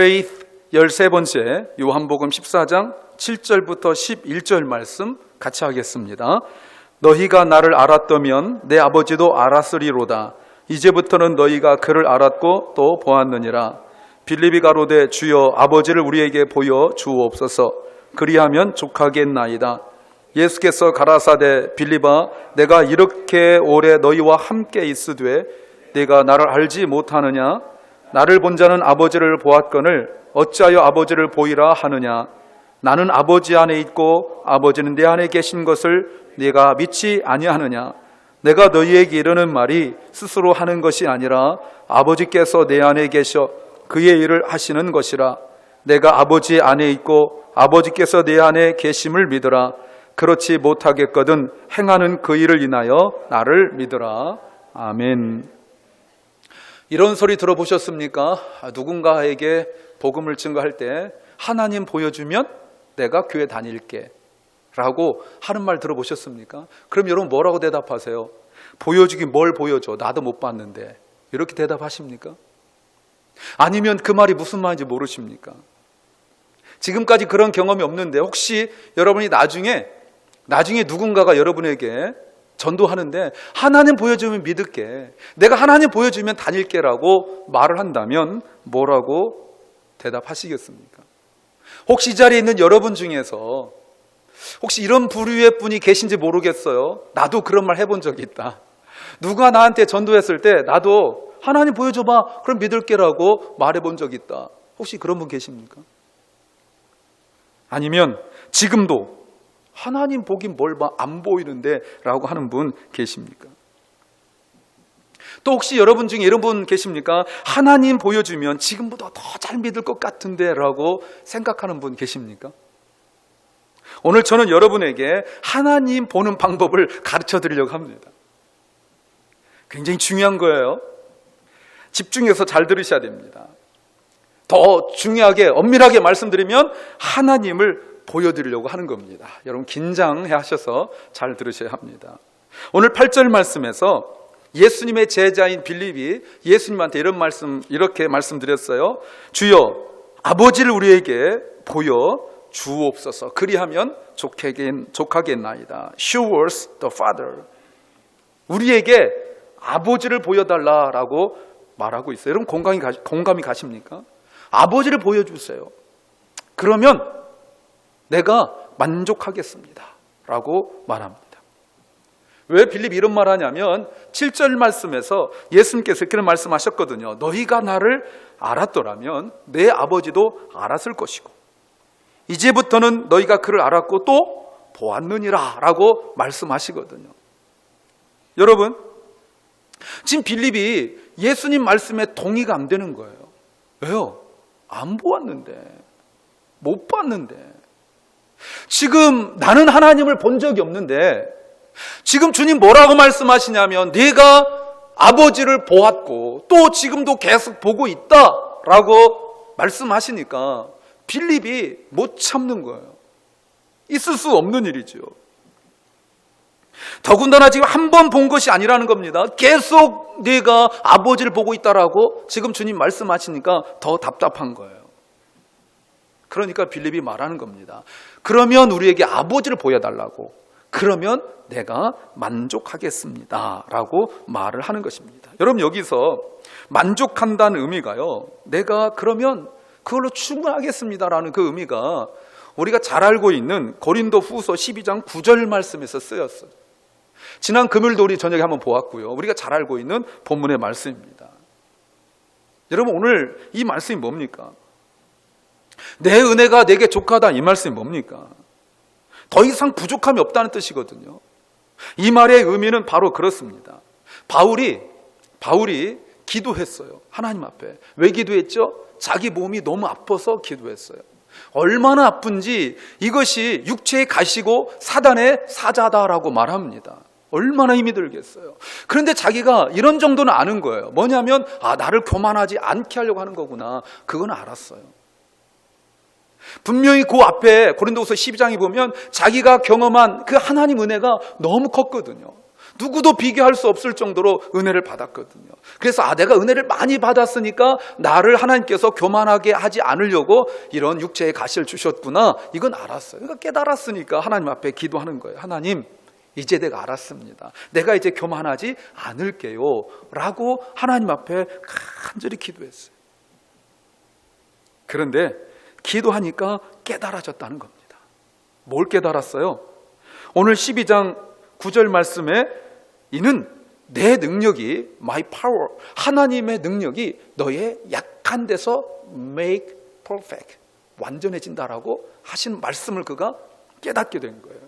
Faith 13번째 요한복음 14장 7절부터 11절 말씀 같이 하겠습니다. 너희가 나를 알았다면 내 아버지도 알았으리로다. 이제부터는 너희가 그를 알았고 또 보았느니라. 빌립이 가로되 주여 아버지를 우리에게 보여 주옵소서. 그리하면 족하겠나이다. 예수께서 가라사대 빌립아 내가 이렇게 오래 너희와 함께 있으되 내가 나를 알지 못하느냐? 나를 본 자는 아버지를 보았거늘 어찌하여 아버지를 보이라 하느냐? 나는 아버지 안에 있고 아버지는 내 안에 계신 것을 네가 믿지 아니하느냐? 내가 너희에게 이르는 말이 스스로 하는 것이 아니라 아버지께서 내 안에 계셔 그의 일을 하시는 것이라. 내가 아버지 안에 있고 아버지께서 내 안에 계심을 믿으라. 그렇지 못하겠거든 행하는 그 일을 인하여 나를 믿으라. 아멘. 이런 소리 들어보셨습니까? 누군가에게 복음을 증거할 때 하나님 보여주면 내가 교회 다닐게 라고 하는 말 들어보셨습니까? 그럼 여러분 뭐라고 대답하세요? 보여주긴 뭘 보여줘? 나도 못 봤는데. 이렇게 대답하십니까? 아니면 그 말이 무슨 말인지 모르십니까? 지금까지 그런 경험이 없는데 혹시 여러분이 나중에 누군가가 여러분에게 전도하는데 하나님 보여주면 믿을게, 내가 하나님 보여주면 다닐게라고 말을 한다면 뭐라고 대답하시겠습니까? 혹시 이 자리에 있는 여러분 중에서 혹시 이런 부류의 분이 계신지 모르겠어요. 나도 그런 말 해본 적이 있다. 누가 나한테 전도했을 때 나도 하나님 보여줘봐 그럼 믿을게라고 말해본 적이 있다. 혹시 그런 분 계십니까? 아니면 지금도 하나님 보긴 뭘 봐 안 보이는데 라고 하는 분 계십니까? 또 혹시 여러분 중에 이런 분 계십니까? 하나님 보여주면 지금보다 더 잘 믿을 것 같은데 라고 생각하는 분 계십니까? 오늘 저는 여러분에게 하나님 보는 방법을 가르쳐 드리려고 합니다. 굉장히 중요한 거예요. 집중해서 잘 들으셔야 됩니다. 더 중요하게 엄밀하게 말씀드리면 하나님을 보여드리려고 하는 겁니다. 여러분 긴장해 하셔서 잘 들으셔야 합니다. 오늘 8절 말씀에서 예수님의 제자인 빌립이 예수님한테 이렇게 말씀드렸어요. 주여 아버지를 우리에게 보여 주옵소서. 그리하면 족하겠나이다. Show us the Father. 우리에게 아버지를 보여달라라고 말하고 있어요. 여러분 공감이 가십니까? 아버지를 보여주세요. 그러면 내가 만족하겠습니다 라고 말합니다. 왜 빌립이 이런 말 하냐면 7절 말씀에서 예수님께서 그런 말씀하셨거든요. 너희가 나를 알았더라면 내 아버지도 알았을 것이고 이제부터는 너희가 그를 알았고 또 보았느니라 라고 말씀하시거든요. 여러분 지금 빌립이 예수님 말씀에 동의가 안 되는 거예요. 왜요? 안 보았는데, 못 봤는데. 지금 나는 하나님을 본 적이 없는데 지금 주님 뭐라고 말씀하시냐면 네가 아버지를 보았고 또 지금도 계속 보고 있다라고 말씀하시니까 빌립이 못 참는 거예요. 있을 수 없는 일이죠. 더군다나 지금 한 번 본 것이 아니라는 겁니다. 계속 네가 아버지를 보고 있다라고 지금 주님 말씀하시니까 더 답답한 거예요. 그러니까 빌립이 말하는 겁니다. 그러면 우리에게 아버지를 보여달라고. 그러면 내가 만족하겠습니다 라고 말을 하는 것입니다. 여러분 여기서 만족한다는 의미가요, 내가 그러면 그걸로 충분하겠습니다 라는 그 의미가 우리가 잘 알고 있는 고린도 후서 12장 9절 말씀에서 쓰였어요. 지난 금요일도 우리 저녁에 한번 보았고요. 우리가 잘 알고 있는 본문의 말씀입니다. 여러분 오늘 이 말씀이 뭡니까? 내 은혜가 내게 족하다 이 말씀이 뭡니까? 더 이상 부족함이 없다는 뜻이거든요. 이 말의 의미는 바로 그렇습니다. 바울이 기도했어요. 하나님 앞에. 왜 기도했죠? 자기 몸이 너무 아파서 기도했어요. 얼마나 아픈지 이것이 육체의 가시고 사단의 사자다라고 말합니다. 얼마나 힘이 들겠어요. 그런데 자기가 이런 정도는 아는 거예요. 뭐냐면 나를 교만하지 않게 하려고 하는 거구나. 그건 알았어요. 분명히 그 앞에 고린도후서 12장에 보면 자기가 경험한 그 하나님 은혜가 너무 컸거든요. 누구도 비교할 수 없을 정도로 은혜를 받았거든요. 그래서 내가 은혜를 많이 받았으니까 나를 하나님께서 교만하게 하지 않으려고 이런 육체의 가시를 주셨구나, 이건 알았어요. 그러니까 깨달았으니까 하나님 앞에 기도하는 거예요. 하나님, 이제 내가 알았습니다. 내가 이제 교만하지 않을게요 라고 하나님 앞에 간절히 기도했어요. 그런데 기도하니까 깨달아졌다는 겁니다. 뭘 깨달았어요? 오늘 12장 9절 말씀에 이는 내 능력이, my power, 하나님의 능력이 너의 약한 데서 make perfect, 완전해진다라고 하신 말씀을 그가 깨닫게 된 거예요.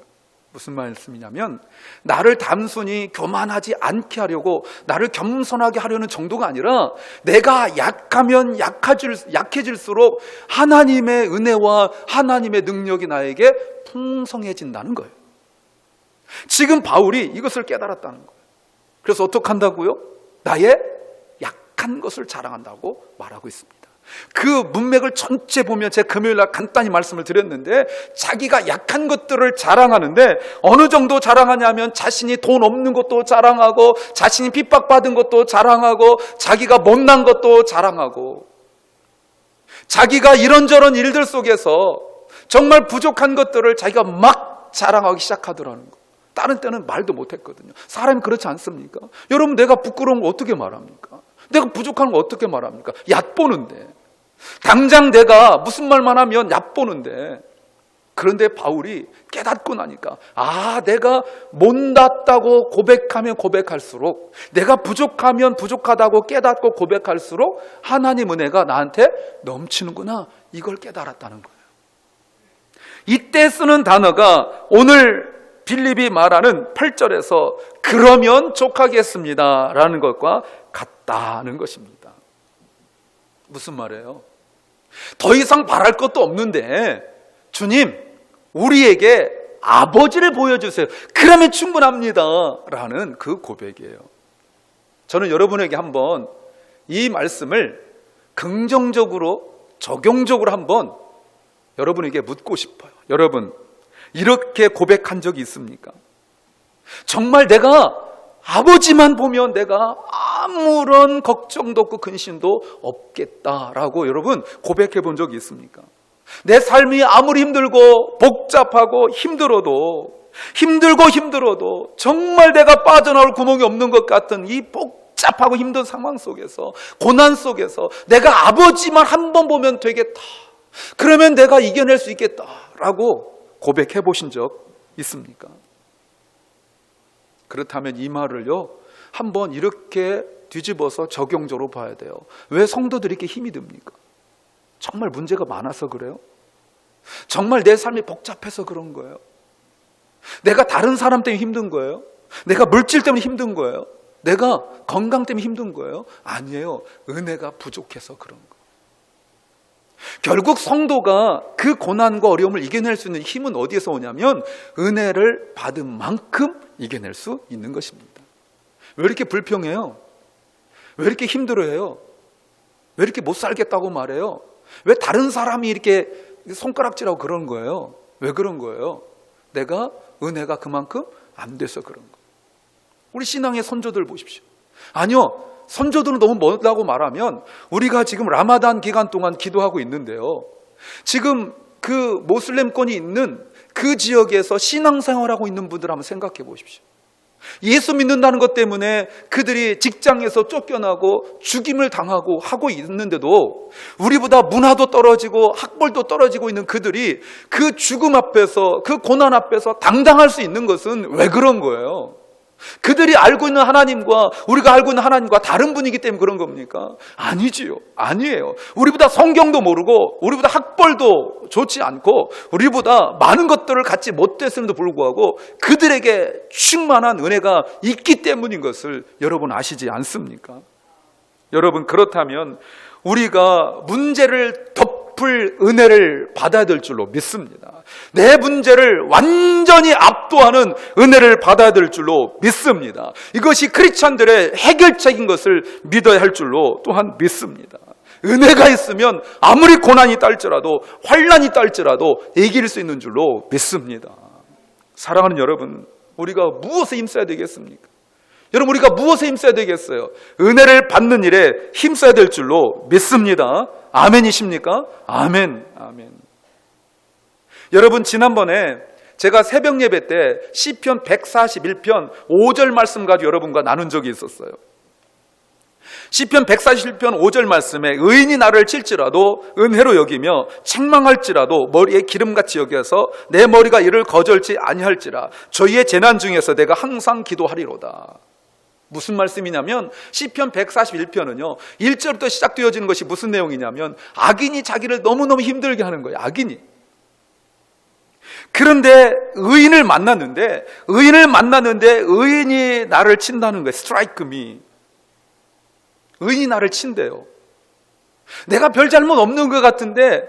무슨 말씀이냐면 나를 단순히 교만하지 않게 하려고, 나를 겸손하게 하려는 정도가 아니라 내가 약하면 약해질수록 하나님의 은혜와 하나님의 능력이 나에게 풍성해진다는 거예요. 지금 바울이 이것을 깨달았다는 거예요. 그래서 어떻게 한다고요? 나의 약한 것을 자랑한다고 말하고 있습니다. 그 문맥을 전체 보면 제가 금요일날 간단히 말씀을 드렸는데, 자기가 약한 것들을 자랑하는데 어느 정도 자랑하냐면 자신이 돈 없는 것도 자랑하고, 자신이 핍박받은 것도 자랑하고, 자기가 못난 것도 자랑하고, 자기가 이런저런 일들 속에서 정말 부족한 것들을 자기가 막 자랑하기 시작하더라는 거예요. 다른 때는 말도 못했거든요. 사람이 그렇지 않습니까? 여러분, 내가 부끄러운 거 어떻게 말합니까? 내가 부족한 거 어떻게 말합니까? 얕보는데, 당장 내가 무슨 말만 하면 얕보는데. 그런데 바울이 깨닫고 나니까, 내가 못났다고 고백하면 고백할수록, 내가 부족하면 부족하다고 깨닫고 고백할수록 하나님 은혜가 나한테 넘치는구나, 이걸 깨달았다는 거예요. 이때 쓰는 단어가 오늘 빌립이 말하는 8절에서 그러면 족하겠습니다 라는 것과 같다는 것입니다. 무슨 말이에요? 더 이상 바랄 것도 없는데 주님, 우리에게 아버지를 보여주세요. 그러면 충분합니다 라는 그 고백이에요. 저는 여러분에게 한번 이 말씀을 긍정적으로, 적용적으로 한번 여러분에게 묻고 싶어요. 여러분, 이렇게 고백한 적이 있습니까? 정말 내가 아버지만 보면 내가 아무런 걱정도 없고 근심도 없겠다라고 여러분 고백해 본 적이 있습니까? 내 삶이 아무리 힘들고 복잡하고 힘들어도 정말 내가 빠져나올 구멍이 없는 것 같은 이 복잡하고 힘든 상황 속에서, 고난 속에서 내가 아버지만 한 번 보면 되겠다, 그러면 내가 이겨낼 수 있겠다라고 고백해 보신 적 있습니까? 그렇다면 이 말을요, 한번 이렇게 뒤집어서 적용적으로 봐야 돼요. 왜 성도들이 이렇게 힘이 듭니까? 정말 문제가 많아서 그래요? 정말 내 삶이 복잡해서 그런 거예요? 내가 다른 사람 때문에 힘든 거예요? 내가 물질 때문에 힘든 거예요? 내가 건강 때문에 힘든 거예요? 아니에요. 은혜가 부족해서 그런 거예요. 결국 성도가 그 고난과 어려움을 이겨낼 수 있는 힘은 어디에서 오냐면 은혜를 받은 만큼 이겨낼 수 있는 것입니다. 왜 이렇게 불평해요? 왜 이렇게 힘들어해요? 왜 이렇게 못 살겠다고 말해요? 왜 다른 사람이 이렇게 손가락질하고 그런 거예요? 왜 그런 거예요? 내가 은혜가 그만큼 안 돼서 그런 거예요. 우리 신앙의 선조들 보십시오. 아니요, 선조들은 너무 멀다고 말하면 우리가 지금 라마단 기간 동안 기도하고 있는데요, 지금 그 모슬렘권이 있는 그 지역에서 신앙생활하고 있는 분들 한번 생각해 보십시오. 예수 믿는다는 것 때문에 그들이 직장에서 쫓겨나고 죽임을 당하고 하고 있는데도 우리보다 문화도 떨어지고 학벌도 떨어지고 있는 그들이 그 죽음 앞에서, 그 고난 앞에서 당당할 수 있는 것은 왜 그런 거예요? 그들이 알고 있는 하나님과 우리가 알고 있는 하나님과 다른 분이기 때문에 그런 겁니까? 아니지요. 아니에요. 우리보다 성경도 모르고 우리보다 학벌도 좋지 않고 우리보다 많은 것들을 갖지 못했음에도 불구하고 그들에게 충만한 은혜가 있기 때문인 것을 여러분 아시지 않습니까? 여러분, 그렇다면 우리가 문제를 덮을 은혜를 받아야 될 줄로 믿습니다. 내 문제를 완전히 압도하는 은혜를 받아야 될 줄로 믿습니다. 이것이 크리스찬들의 해결책인 것을 믿어야 할 줄로 또한 믿습니다. 은혜가 있으면 아무리 고난이 딸지라도, 환난이 딸지라도 이길 수 있는 줄로 믿습니다. 사랑하는 여러분, 우리가 무엇에 힘써야 되겠습니까? 여러분, 우리가 무엇에 힘써야 되겠어요? 은혜를 받는 일에 힘써야 될 줄로 믿습니다. 아멘이십니까? 아멘. 아멘. 여러분, 지난번에 제가 새벽 예배 때 시편 141편 5절 말씀 가지고 여러분과 나눈 적이 있었어요. 시편 141편 5절 말씀에 의인이 나를 칠지라도 은혜로 여기며 책망할지라도 머리에 기름같이 여겨서 내 머리가 이를 거절치 아니할지라 저희의 재난 중에서 내가 항상 기도하리로다. 무슨 말씀이냐면 시편 141편은요 1절부터 시작되어지는 것이 무슨 내용이냐면 악인이 자기를 너무너무 힘들게 하는 거예요. 악인이. 그런데 의인을 만났는데 의인이 나를 친다는 거예요. Strike me. 의인이 나를 친대요. 내가 별 잘못 없는 것 같은데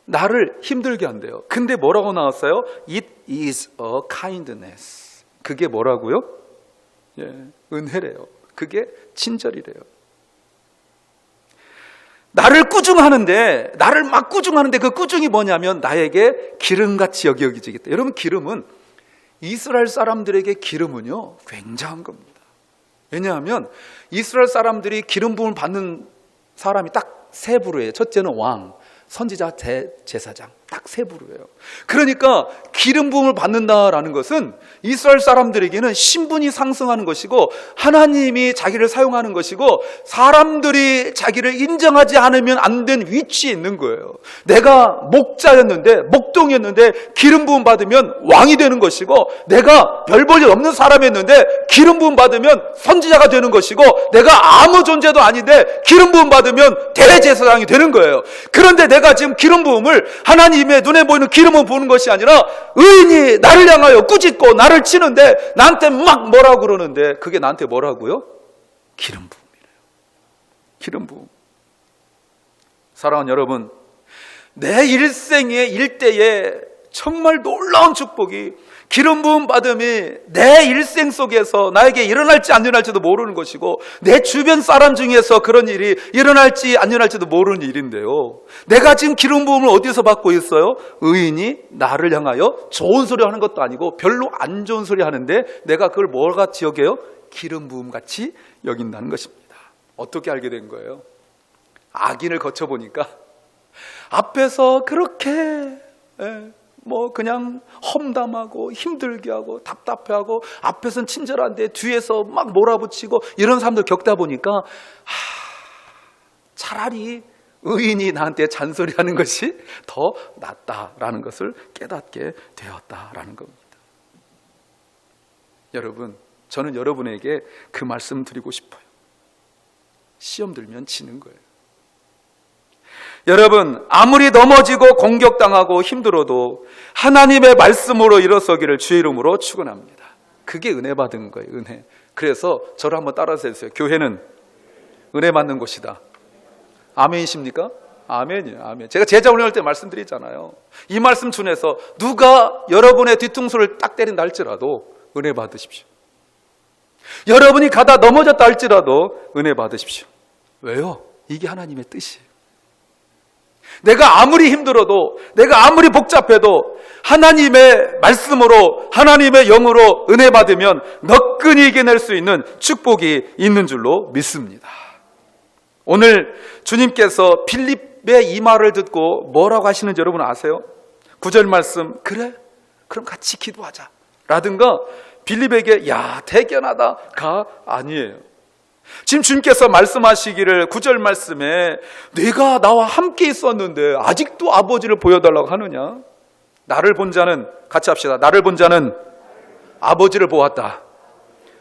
나를 힘들게 한대요. 근데 뭐라고 나왔어요? It is a kindness. 그게 뭐라고요? 예, 은혜래요. 그게 친절이래요. 나를 막 꾸중하는데 그 꾸중이 뭐냐면 나에게 기름같이 여겨지겠다. 여러분, 기름은 이스라엘 사람들에게 기름은요 굉장한 겁니다. 왜냐하면 이스라엘 사람들이 기름 부음을 받는 사람이 딱 세 부류예요. 첫째는 왕, 선지자, 제사장. 딱 세 부류예요. 그러니까 기름 부음을 받는다라는 것은 이스라엘 사람들에게는 신분이 상승하는 것이고 하나님이 자기를 사용하는 것이고 사람들이 자기를 인정하지 않으면 안 된 위치에 있는 거예요. 내가 목동이었는데 기름 부음 받으면 왕이 되는 것이고 내가 별 볼 일 없는 사람이었는데 기름 부음 받으면 선지자가 되는 것이고 내가 아무 존재도 아닌데 기름 부음 받으면 대제사장이 되는 거예요. 그런데 내가 지금 기름 부음을 하나님의 눈에 보이는 기름을 보는 것이 아니라 의인이 나를 향하여 꾸짖고 나를 치는데 나한테 막 뭐라고 그러는데 그게 나한테 뭐라고요? 기름 부음이래요. 기름 부음. 사랑하는 여러분, 내 일대에 정말 놀라운 축복이 기름 부음 받음이 내 일생 속에서 나에게 일어날지 안 일어날지도 모르는 것이고 내 주변 사람 중에서 그런 일이 일어날지 안 일어날지도 모르는 일인데요. 내가 지금 기름 부음을 어디서 받고 있어요? 의인이 나를 향하여 좋은 소리 하는 것도 아니고 별로 안 좋은 소리 하는데 내가 그걸 뭐같이 여겨요? 기름 부음 같이 여긴다는 것입니다. 어떻게 알게 된 거예요? 악인을 거쳐보니까 앞에서 그렇게 그냥 험담하고 힘들게 하고 답답해하고 앞에서는 친절한데 뒤에서 막 몰아붙이고 이런 사람들 겪다 보니까 차라리 의인이 나한테 잔소리하는 것이 더 낫다라는 것을 깨닫게 되었다라는 겁니다. 여러분, 저는 여러분에게 그 말씀 드리고 싶어요. 시험 들면 지는 거예요. 여러분, 아무리 넘어지고 공격당하고 힘들어도 하나님의 말씀으로 일어서기를 주의 이름으로 축원합니다. 그게 은혜 받은 거예요. 은혜. 그래서 저를 한번 따라서 해주세요. 교회는 은혜 받는 곳이다. 아멘이십니까? 아멘이에요. 아멘. 제가 제자 훈련할 때 말씀드리잖아요. 이 말씀 준해서 누가 여러분의 뒤통수를 딱 때린다 할지라도 은혜 받으십시오. 여러분이 가다 넘어졌다 할지라도 은혜 받으십시오. 왜요? 이게 하나님의 뜻이에요. 내가 아무리 힘들어도 내가 아무리 복잡해도 하나님의 말씀으로 하나님의 영으로 은혜 받으면 너끈히 이겨낼 수 있는 축복이 있는 줄로 믿습니다. 오늘 주님께서 빌립의 이 말을 듣고 뭐라고 하시는지 여러분 아세요? 9절 말씀, 그래? 그럼 같이 기도하자 라든가 빌립에게 야 대견하다가 아니에요. 지금 주님께서 말씀하시기를 9절 말씀에 네가 나와 함께 있었는데 아직도 아버지를 보여달라고 하느냐? 나를 본 자는, 같이 합시다. 나를 본 자는 아버지를 보았다.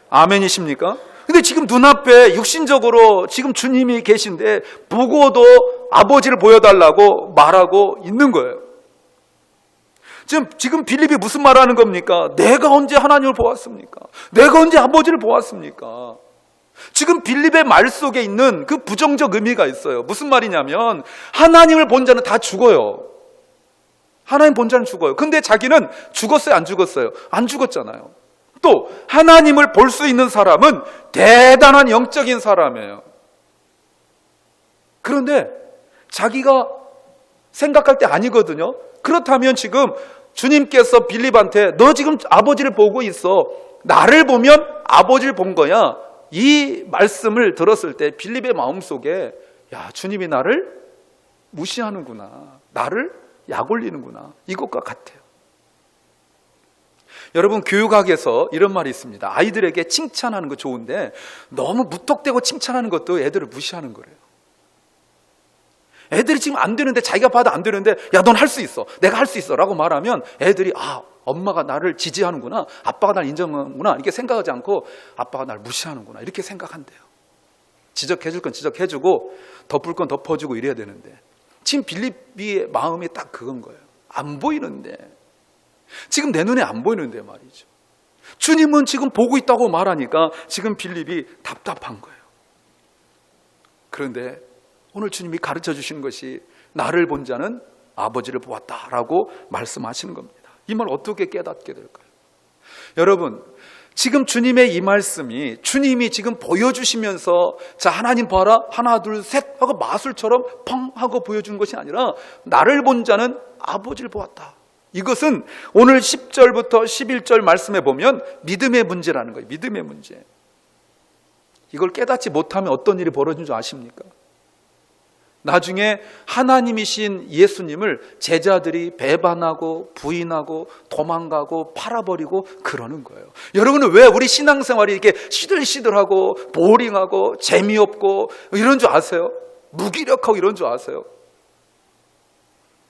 아멘이십니까? 근데 지금 눈앞에 육신적으로 지금 주님이 계신데 보고도 아버지를 보여달라고 말하고 있는 거예요. 지금 빌립이 무슨 말하는 겁니까? 내가 언제 하나님을 보았습니까? 내가 언제 아버지를 보았습니까? 지금 빌립의 말 속에 있는 그 부정적 의미가 있어요. 무슨 말이냐면 하나님을 본 자는 다 죽어요. 하나님 본 자는 죽어요. 근데 자기는 죽었어요? 안 죽었어요? 안 죽었잖아요. 또 하나님을 볼 수 있는 사람은 대단한 영적인 사람이에요. 그런데 자기가 생각할 때 아니거든요. 그렇다면 지금 주님께서 빌립한테 너 지금 아버지를 보고 있어. 나를 보면 아버지를 본 거야. 이 말씀을 들었을 때 빌립의 마음속에 야, 주님이 나를 무시하는구나. 나를 약 올리는구나. 이것과 같아요. 여러분, 교육학에서 이런 말이 있습니다. 아이들에게 칭찬하는 거 좋은데 너무 무턱대고 칭찬하는 것도 애들을 무시하는 거래요. 애들이 지금 안 되는데, 자기가 봐도 안 되는데 야, 넌 할 수 있어. 내가 할 수 있어 라고 말하면 애들이 엄마가 나를 지지하는구나, 아빠가 날 인정하는구나 이렇게 생각하지 않고 아빠가 날 무시하는구나 이렇게 생각한대요. 지적해줄 건 지적해주고 덮을 건 덮어주고 이래야 되는데 지금 빌립의 마음이 딱 그건 거예요. 안 보이는데, 지금 내 눈에 안 보이는데 말이죠. 주님은 지금 보고 있다고 말하니까 지금 빌립이 답답한 거예요. 그런데 오늘 주님이 가르쳐 주시는 것이 나를 본 자는 아버지를 보았다라고 말씀하시는 겁니다. 이 말 어떻게 깨닫게 될까요? 여러분, 지금 주님의 이 말씀이 주님이 지금 보여주시면서 자, 하나님 봐라, 하나 둘 셋 하고 마술처럼 펑 하고 보여준 것이 아니라 나를 본 자는 아버지를 보았다. 이것은 오늘 10절부터 11절 말씀에 보면 믿음의 문제라는 거예요. 믿음의 문제. 이걸 깨닫지 못하면 어떤 일이 벌어진 줄 아십니까? 나중에 하나님이신 예수님을 제자들이 배반하고 부인하고 도망가고 팔아버리고 그러는 거예요. 여러분은 왜 우리 신앙생활이 이렇게 시들시들하고 보링하고 재미없고 이런 줄 아세요? 무기력하고 이런 줄 아세요?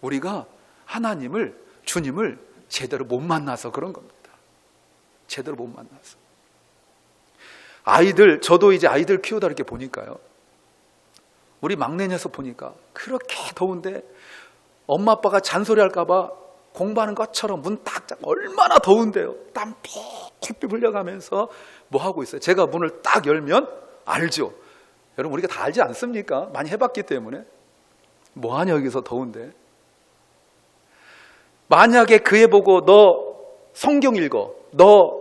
우리가 하나님을, 주님을 제대로 못 만나서 그런 겁니다. 제대로 못 만나서. 저도 이제 아이들 키우다 이렇게 보니까요, 우리 막내 녀석 보니까 그렇게 더운데 엄마 아빠가 잔소리할까 봐 공부하는 것처럼 문 딱 잡고, 얼마나 더운데요. 땀 픽픽 흘려가면서 뭐 하고 있어요. 제가 문을 딱 열면 알죠. 여러분, 우리가 다 알지 않습니까? 많이 해봤기 때문에. 뭐하냐 여기서 더운데. 만약에 그 애 보고 너 성경 읽어, 너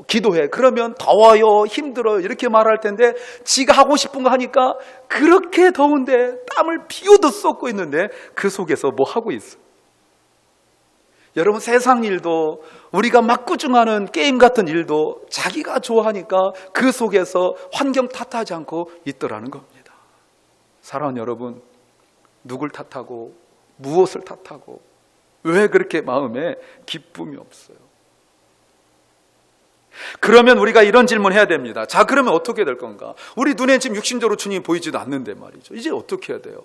기도해, 그러면 더워요, 힘들어요 이렇게 말할 텐데 지가 하고 싶은 거 하니까 그렇게 더운데 땀을 피우듯 쏟고 있는데 그 속에서 뭐 하고 있어. 여러분, 세상 일도, 우리가 막구중하는 게임 같은 일도 자기가 좋아하니까 그 속에서 환경 탓하지 않고 있더라는 겁니다. 사랑하는 여러분, 누굴 탓하고 무엇을 탓하고 왜 그렇게 마음에 기쁨이 없어요? 그러면 우리가 이런 질문 해야 됩니다. 자, 그러면 어떻게 될 건가? 우리 눈에 지금 육신적으로 주님이 보이지도 않는데 말이죠. 이제 어떻게 해야 돼요?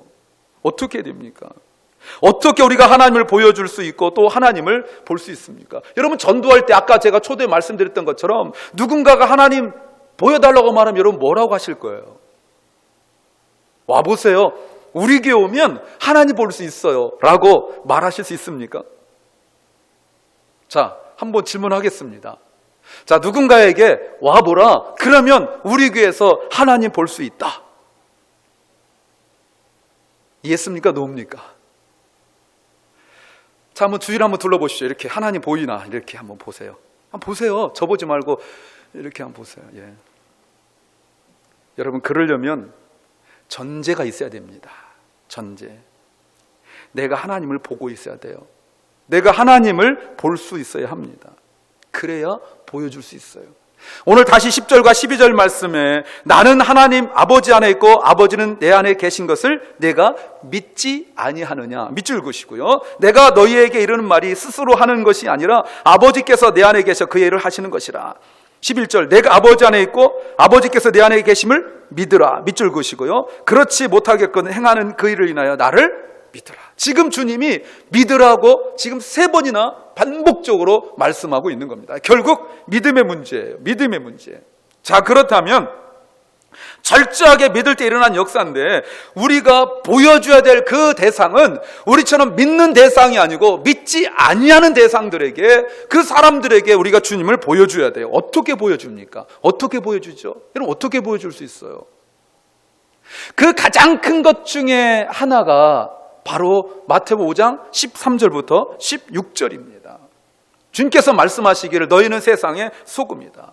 어떻게 해야 됩니까? 어떻게 우리가 하나님을 보여줄 수 있고 또 하나님을 볼 수 있습니까? 여러분, 전도할 때 아까 제가 초대에 말씀드렸던 것처럼 누군가가 하나님 보여달라고 말하면 여러분 뭐라고 하실 거예요? 와보세요. 우리 교회 오면 하나님 볼 수 있어요 라고 말하실 수 있습니까? 자, 한번 질문하겠습니다. 자, 누군가에게 와보라, 그러면 우리 교회에서 하나님 볼 수 있다. 이해했습니까? 노입니까? 자, 한번 주위를 한번 둘러보시죠. 이렇게 하나님 보이나 이렇게 한번 보세요. 한번 보세요. 저 보지 말고 이렇게 한번 보세요. 예. 여러분, 그러려면 전제가 있어야 됩니다. 전제. 내가 하나님을 보고 있어야 돼요. 내가 하나님을 볼 수 있어야 합니다. 그래야 보여줄 수 있어요. 오늘 다시 10절과 12절 말씀에 나는 하나님 아버지 안에 있고 아버지는 내 안에 계신 것을 내가 믿지 아니하느냐, 밑줄 그시고요. 내가 너희에게 이르는 말이 스스로 하는 것이 아니라 아버지께서 내 안에 계셔 그 일을 하시는 것이라. 11절, 내가 아버지 안에 있고 아버지께서 내 안에 계심을 믿으라, 밑줄 그시고요. 그렇지 못하겠거든 행하는 그 일을 인하여 나를 믿으라. 지금 주님이 믿으라고 지금 3번이나 반복적으로 말씀하고 있는 겁니다. 결국 믿음의 문제예요. 믿음의 문제. 자, 그렇다면 철저하게 믿을 때 일어난 역사인데 우리가 보여줘야 될 그 대상은 우리처럼 믿는 대상이 아니고 믿지 아니하는 대상들에게, 그 사람들에게 우리가 주님을 보여줘야 돼요. 어떻게 보여줍니까? 어떻게 보여주죠? 여러분, 어떻게 보여줄 수 있어요? 그 가장 큰 것 중에 하나가 바로 마태복음 5장 13절부터 16절입니다. 주님께서 말씀하시기를 너희는 세상의 소금이다.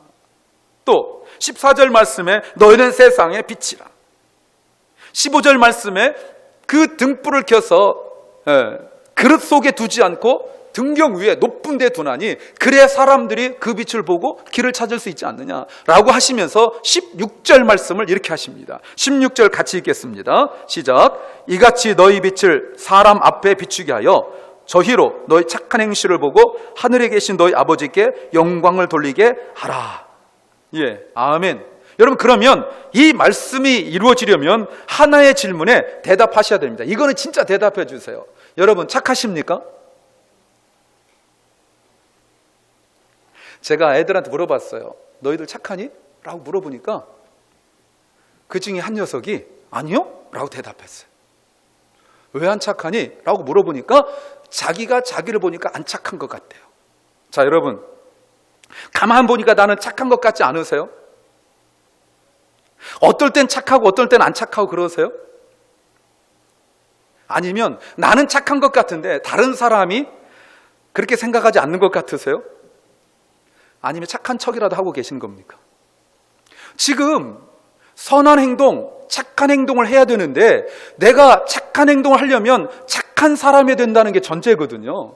또 14절 말씀에 너희는 세상의 빛이라. 15절 말씀에 그 등불을 켜서 그릇 속에 두지 않고 등경 위에 높은 데 두나니 그래야 사람들이 그 빛을 보고 길을 찾을 수 있지 않느냐라고 하시면서 16절 말씀을 이렇게 하십니다. 16절 같이 읽겠습니다. 시작. 이같이 너희 빛을 사람 앞에 비추게 하여 저희로 너희 착한 행실을 보고 하늘에 계신 너희 아버지께 영광을 돌리게 하라. 예, 아멘. 여러분, 그러면 이 말씀이 이루어지려면 하나의 질문에 대답하셔야 됩니다. 이거는 진짜 대답해 주세요. 여러분, 착하십니까? 제가 애들한테 물어봤어요. 너희들 착하니? 라고 물어보니까 그 중에 한 녀석이 아니요? 라고 대답했어요. 왜 안 착하니? 라고 물어보니까 자기가 자기를 보니까 안 착한 것 같대요. 자, 여러분, 가만 보니까 나는 착한 것 같지 않으세요? 어떨 땐 착하고 어떨 땐 안 착하고 그러세요? 아니면 나는 착한 것 같은데 다른 사람이 그렇게 생각하지 않는 것 같으세요? 아니면 착한 척이라도 하고 계신 겁니까? 지금 선한 행동, 착한 행동을 해야 되는데 내가 착한 행동을 하려면 착한 사람이 된다는 게 전제거든요.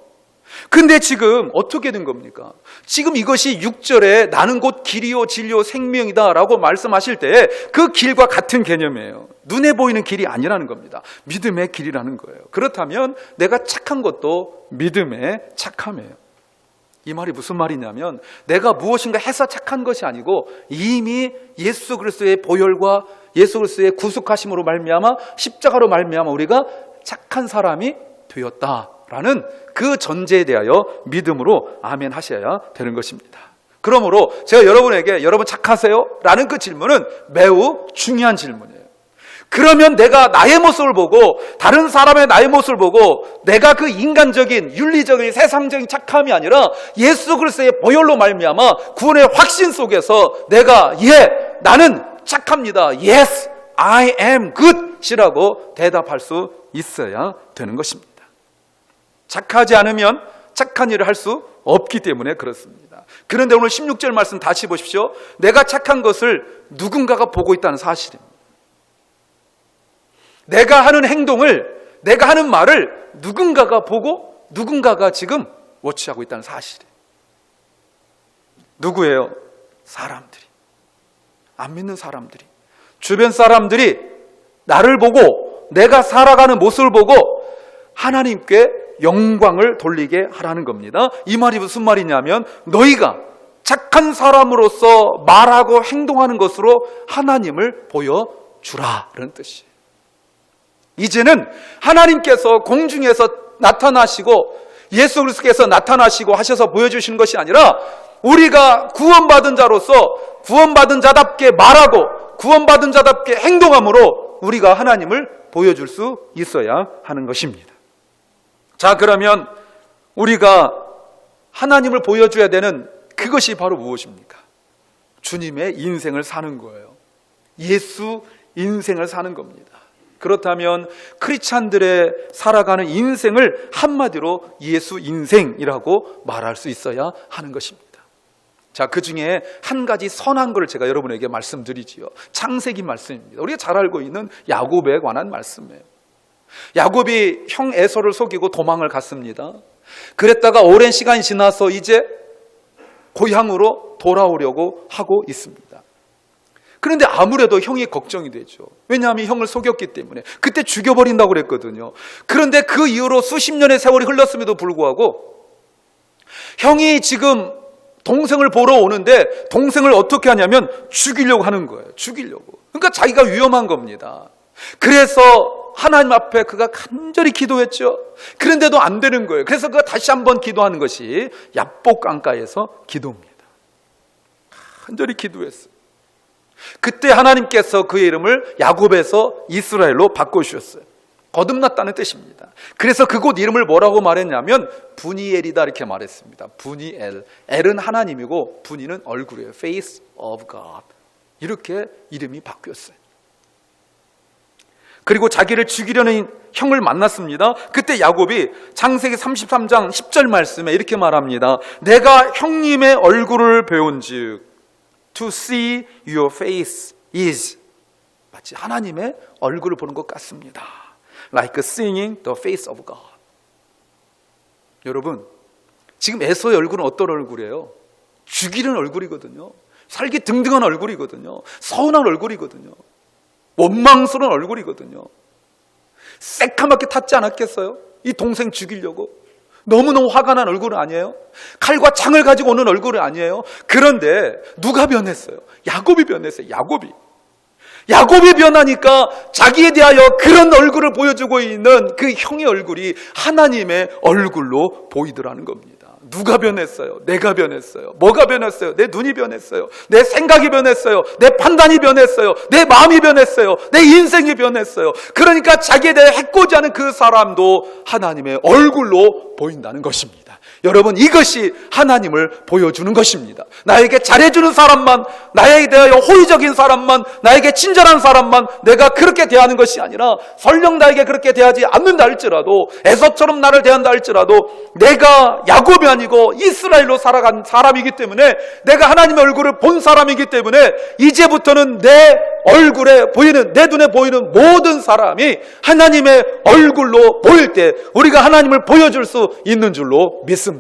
근데 지금 어떻게 된 겁니까? 지금 이것이 6절에 나는 곧 길이요 진리요 생명이다 라고 말씀하실 때 그 길과 같은 개념이에요. 눈에 보이는 길이 아니라는 겁니다. 믿음의 길이라는 거예요. 그렇다면 내가 착한 것도 믿음의 착함이에요. 이 말이 무슨 말이냐면 내가 무엇인가 해서 착한 것이 아니고 이미 예수 그리스도의 보혈과 예수 그리스도의 구속하심으로 말미암아 십자가로 말미암아 우리가 착한 사람이 되었다라는 그 전제에 대하여 믿음으로 아멘 하셔야 되는 것입니다. 그러므로 제가 여러분에게 여러분 착하세요? 라는 그 질문은 매우 중요한 질문이에요. 그러면 내가 나의 모습을 보고 다른 사람의 나의 모습을 보고 내가 그 인간적인 윤리적인 세상적인 착함이 아니라 예수 그리스도의 보혈로 말미암아 구원의 확신 속에서 내가 나는 착합니다. Yes, I am good이라고 대답할 수 있어야 되는 것입니다. 착하지 않으면 착한 일을 할 수 없기 때문에 그렇습니다. 그런데 오늘 16절 말씀 다시 보십시오. 내가 착한 것을 누군가가 보고 있다는 사실입니다. 내가 하는 행동을, 내가 하는 말을 누군가가 보고 누군가가 지금 워치하고 있다는 사실이에요. 누구예요? 사람들이. 안 믿는 사람들이. 주변 사람들이 나를 보고 내가 살아가는 모습을 보고 하나님께 영광을 돌리게 하라는 겁니다. 이 말이 무슨 말이냐면 너희가 착한 사람으로서 말하고 행동하는 것으로 하나님을 보여주라는 뜻이에요. 이제는 하나님께서 공중에서 나타나시고 예수 그리스도께서 나타나시고 하셔서 보여주시는 것이 아니라 우리가 구원받은 자로서 구원받은 자답게 말하고 구원받은 자답게 행동함으로 우리가 하나님을 보여줄 수 있어야 하는 것입니다. 자, 그러면 우리가 하나님을 보여줘야 되는 그것이 바로 무엇입니까? 주님의 인생을 사는 거예요. 예수 인생을 사는 겁니다. 그렇다면 크리스찬들의 살아가는 인생을 한마디로 예수 인생이라고 말할 수 있어야 하는 것입니다. 자, 그 중에 한 가지 선한 것을 제가 여러분에게 말씀드리지요. 창세기 말씀입니다. 우리가 잘 알고 있는 야곱에 관한 말씀이에요. 야곱이 형 에서를 속이고 도망을 갔습니다. 그랬다가 오랜 시간이 지나서 이제 고향으로 돌아오려고 하고 있습니다. 그런데 아무래도 형이 걱정이 되죠. 왜냐하면 형을 속였기 때문에. 그때 죽여버린다고 그랬거든요. 그런데 그 이후로 수십 년의 세월이 흘렀음에도 불구하고 형이 지금 동생을 보러 오는데 동생을 어떻게 하냐면 죽이려고 하는 거예요. 죽이려고. 그러니까 자기가 위험한 겁니다. 그래서 하나님 앞에 그가 간절히 기도했죠. 그런데도 안 되는 거예요. 그래서 그가 다시 한번 기도하는 것이 야복 강가에서 기도입니다. 간절히 기도했어요. 그때 하나님께서 그의 이름을 야곱에서 이스라엘로 바꿔주셨어요. 거듭났다는 뜻입니다. 그래서 그곳 이름을 뭐라고 말했냐면 분이엘이다 이렇게 말했습니다. 분이엘. 엘은 하나님이고 분이는 얼굴이에요. Face of God. 이렇게 이름이 바뀌었어요. 그리고 자기를 죽이려는 형을 만났습니다. 그때 야곱이 창세기 33장 10절 말씀에 이렇게 말합니다. 내가 형님의 얼굴을 배운즉 To see your face is 마치 하나님의 얼굴을 보는 것 같습니다. Like seeing the face of God. 여러분, 지금 에서의 얼굴은 어떤 얼굴이에요? 죽이는 얼굴이거든요. 살기 등등한 얼굴이거든요. 서운한 얼굴이거든요. 원망스러운 얼굴이거든요. 새카맣게 탔지 않았겠어요? 이 동생 죽이려고. 너무너무 화가 난 얼굴은 아니에요? 칼과 창을 가지고 오는 얼굴은 아니에요? 그런데 누가 변했어요? 야곱이 변했어요. 야곱이 변하니까 자기에 대하여 그런 얼굴을 보여주고 있는 그 형의 얼굴이 하나님의 얼굴로 보이더라는 겁니다. 누가 변했어요? 내가 변했어요. 뭐가 변했어요? 내 눈이 변했어요. 내 생각이 변했어요. 내 판단이 변했어요. 내 마음이 변했어요. 내 인생이 변했어요. 그러니까 자기에 대해 해코지 하는 그 사람도 하나님의 얼굴로 보인다는 것입니다. 여러분, 이것이 하나님을 보여주는 것입니다. 나에게 잘해주는 사람만, 나에 대하여 호의적인 사람만, 나에게 친절한 사람만 내가 그렇게 대하는 것이 아니라 설령 나에게 그렇게 대하지 않는다 할지라도, 에서처럼 나를 대한다 할지라도 내가 야곱이 아니고 이스라엘로 살아간 사람이기 때문에, 내가 하나님의 얼굴을 본 사람이기 때문에 이제부터는 내 얼굴에 보이는, 내 눈에 보이는 모든 사람이 하나님의 얼굴로 보일 때 우리가 하나님을 보여줄 수 있는 줄로 믿습니다.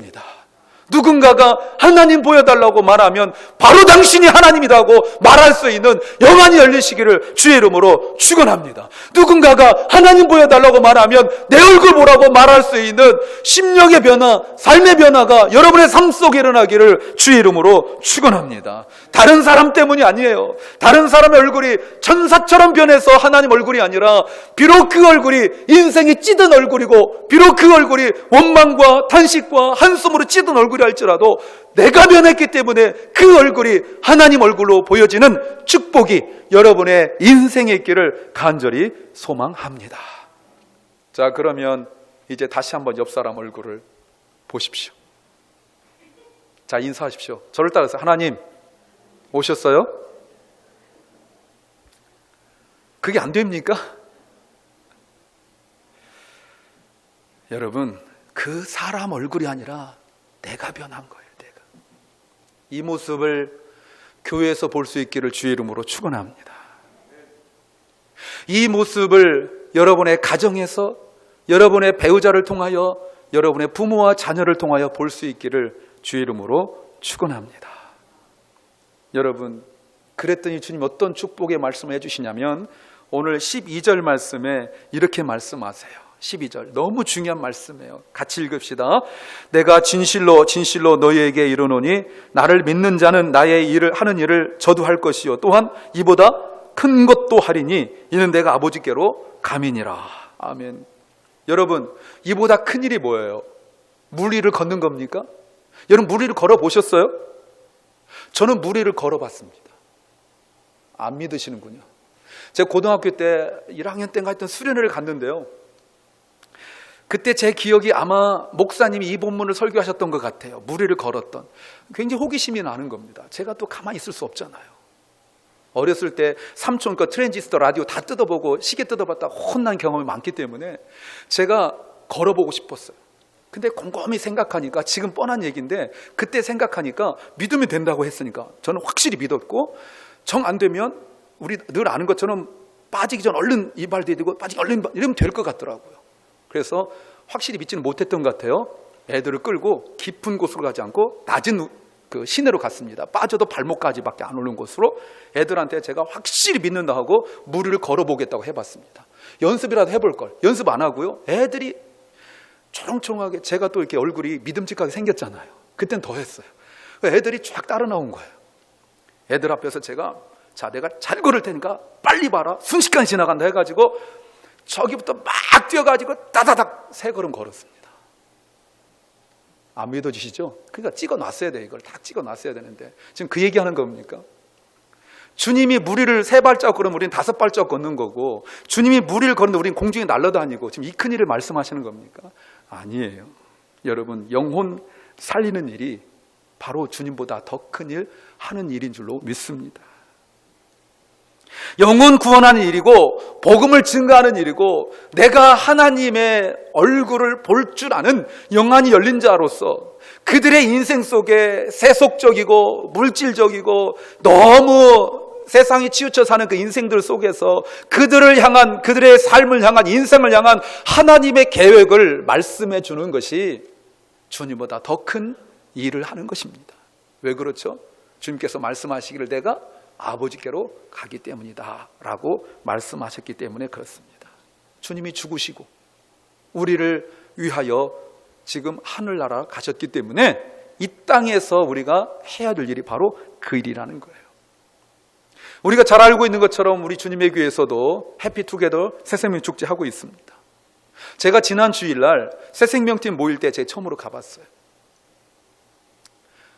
누군가가 하나님 보여달라고 말하면 바로 당신이 하나님이라고 말할 수 있는 영안이 열리시기를 주의 이름으로 축원합니다. 누군가가 하나님 보여달라고 말하면 내 얼굴 보라고 말할 수 있는 심령의 변화, 삶의 변화가 여러분의 삶 속에 일어나기를 주의 이름으로 축원합니다. 다른 사람 때문이 아니에요. 다른 사람의 얼굴이 천사처럼 변해서 하나님 얼굴이 아니라, 비록 그 얼굴이 인생이 찌든 얼굴이고, 비록 그 얼굴이 원망과 탄식과 한숨으로 찌든 얼굴이 할지라도 내가 변했기 때문에 그 얼굴이 하나님 얼굴로 보여지는 축복이 여러분의 인생에 있기를 간절히 소망합니다. 자, 그러면 이제 다시 한번 옆 사람 얼굴을 보십시오. 자, 인사하십시오. 저를 따라서. 하나님 오셨어요? 그게 안 됩니까? 여러분, 그 사람 얼굴이 아니라 내가 변한 거예요. 내가. 이 모습을 교회에서 볼 수 있기를 주의 이름으로 축원합니다. 이 모습을 여러분의 가정에서, 여러분의 배우자를 통하여, 여러분의 부모와 자녀를 통하여 볼 수 있기를 주의 이름으로 축원합니다. 여러분, 그랬더니 주님 어떤 축복의 말씀을 해주시냐면, 오늘 12절 말씀에 이렇게 말씀하세요. 12절 너무 중요한 말씀이에요. 같이 읽읍시다. 내가 진실로 너희에게 이르노니 나를 믿는 자는 나의 일을 하는 일을 저도 할 것이요 또한 이보다 큰 것도 하리니 이는 내가 아버지께로 감이니라. 아멘. 여러분, 이보다 큰 일이 뭐예요? 물 위를 걷는 겁니까? 여러분, 물 위를 걸어보셨어요? 저는 물 위를 걸어봤습니다. 안 믿으시는군요. 제가 고등학교 때 1학년 때인가 하여튼 수련회를 갔는데요, 그때 제 기억이 아마 목사님이 이 본문을 설교하셨던 것 같아요. 물 위를 걸었던. 굉장히 호기심이 나는 겁니다. 제가 또 가만히 있을 수 없잖아요. 어렸을 때 삼촌 거 트랜지스터 라디오 다 뜯어보고 시계 뜯어봤다 혼난 경험이 많기 때문에 제가 걸어보고 싶었어요. 근데 곰곰이 생각하니까, 지금 뻔한 얘기인데 그때 생각하니까 믿으면 된다고 했으니까 저는 확실히 믿었고, 정 안 되면 우리 늘 아는 것처럼 빠지기 전 얼른 이발 디디고 빠지기 얼른 이러면 될 것 같더라고요. 그래서 확실히 믿지는 못했던 것 같아요. 애들을 끌고 깊은 곳으로 가지 않고 낮은 그 시내로 갔습니다. 빠져도 발목까지밖에 안 오는 곳으로. 애들한테 제가 확실히 믿는다 하고 물 위를 걸어보겠다고 해봤습니다. 연습이라도 해볼 걸. 연습 안 하고요. 애들이 초롱초롱하게, 제가 또 이렇게 얼굴이 믿음직하게 생겼잖아요. 그땐 더 했어요. 애들이 쫙 따라 나온 거예요. 애들 앞에서 제가, 자, 내가 잘 걸을 테니까 빨리 봐라. 순식간에 지나간다 해가지고 저기부터 막 뛰어가지고 따다닥 3걸음 걸었습니다. 안 믿어지시죠? 그러니까 찍어놨어야 돼. 이걸 다 찍어놨어야 되는데 지금 그 얘기하는 겁니까? 주님이 물 위를 3발자국 걸으면 우리는 5발자국 걷는 거고, 주님이 물 위를 걸는데 우리는 공중에 날아다니고, 지금 이 큰 일을 말씀하시는 겁니까? 아니에요. 여러분, 영혼 살리는 일이 바로 주님보다 더 큰 일 하는 일인 줄로 믿습니다. 영혼 구원하는 일이고 복음을 증거하는 일이고, 내가 하나님의 얼굴을 볼 줄 아는 영안이 열린 자로서 그들의 인생 속에 세속적이고 물질적이고 너무 세상이 치우쳐 사는 그 인생들 속에서 그들을 향한, 그들의 삶을 향한, 인생을 향한 하나님의 계획을 말씀해 주는 것이 주님보다 더 큰 일을 하는 것입니다. 왜 그렇죠? 주님께서 말씀하시기를 내가 아버지께로 가기 때문이다 라고 말씀하셨기 때문에 그렇습니다. 주님이 죽으시고 우리를 위하여 지금 하늘나라 가셨기 때문에 이 땅에서 우리가 해야 될 일이 바로 그 일이라는 거예요. 우리가 잘 알고 있는 것처럼 우리 주님의 교회에서도 해피투게더 새생명 축제 하고 있습니다. 제가 지난 주일날 새생명팀 모일 때 제가 처음으로 가봤어요.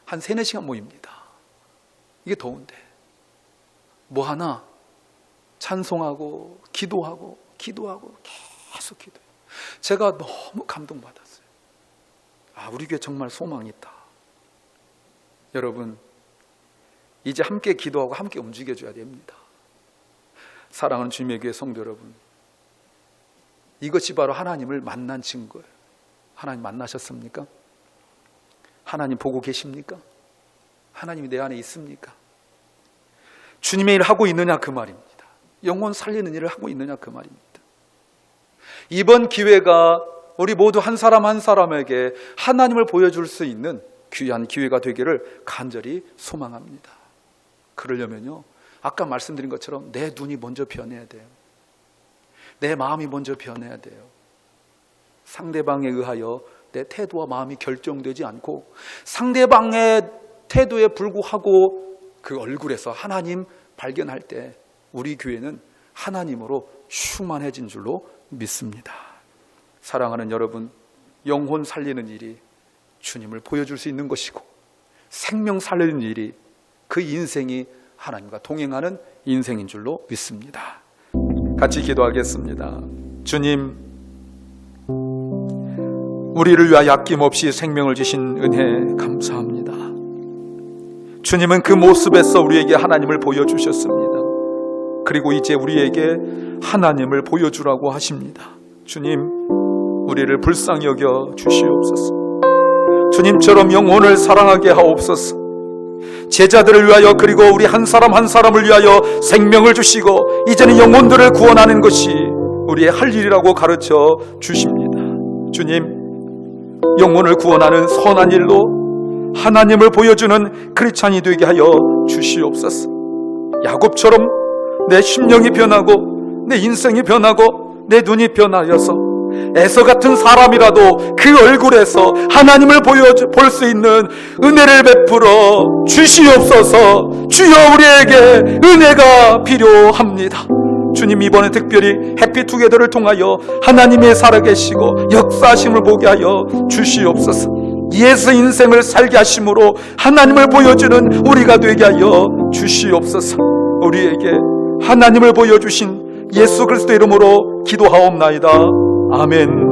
한 3-4시간 모입니다. 이게 더운데 뭐 하나 찬송하고 기도하고 계속 기도해요. 제가 너무 감동받았어요. 우리 교회 정말 소망이 있다. 여러분, 이제 함께 기도하고 함께 움직여줘야 됩니다. 사랑하는 주님의 교회 성도 여러분, 이것이 바로 하나님을 만난 증거예요. 하나님 만나셨습니까? 하나님 보고 계십니까? 하나님이 내 안에 있습니까? 주님의 일을 하고 있느냐 그 말입니다. 영혼 살리는 일을 하고 있느냐 그 말입니다. 이번 기회가 우리 모두 한 사람 한 사람에게 하나님을 보여줄 수 있는 귀한 기회가 되기를 간절히 소망합니다. 그러려면요, 아까 말씀드린 것처럼 내 눈이 먼저 변해야 돼요. 내 마음이 먼저 변해야 돼요. 상대방에 의하여 내 태도와 마음이 결정되지 않고 상대방의 태도에 불구하고 그 얼굴에서 하나님 발견할 때 우리 교회는 하나님으로 충만해진 줄로 믿습니다. 사랑하는 여러분, 영혼 살리는 일이 주님을 보여줄 수 있는 것이고 생명 살리는 일이 그 인생이 하나님과 동행하는 인생인 줄로 믿습니다. 같이 기도하겠습니다. 주님, 우리를 위하여 아낌없이 생명을 주신 은혜 감사합니다. 주님은 그 모습에서 우리에게 하나님을 보여주셨습니다. 그리고 이제 우리에게 하나님을 보여주라고 하십니다. 주님, 우리를 불쌍히 여겨 주시옵소서. 주님처럼 영혼을 사랑하게 하옵소서. 제자들을 위하여 그리고 우리 한 사람 한 사람을 위하여 생명을 주시고 이제는 영혼들을 구원하는 것이 우리의 할 일이라고 가르쳐 주십니다. 주님, 영혼을 구원하는 선한 일로 하나님을 보여주는 크리스찬이 되게 하여 주시옵소서. 야곱처럼 내 심령이 변하고 내 인생이 변하고 내 눈이 변하여서 에서 같은 사람이라도 그 얼굴에서 하나님을 볼 수 있는 은혜를 베풀어 주시옵소서. 주여, 우리에게 은혜가 필요합니다. 주님, 이번에 특별히 해피투게더를 통하여 하나님의 살아계시고 역사하심을 보게 하여 주시옵소서. 예수 인생을 살게 하심으로 하나님을 보여주는 우리가 되게 하여 주시옵소서. 우리에게 하나님을 보여주신 예수 그리스도 이름으로 기도하옵나이다. 아멘.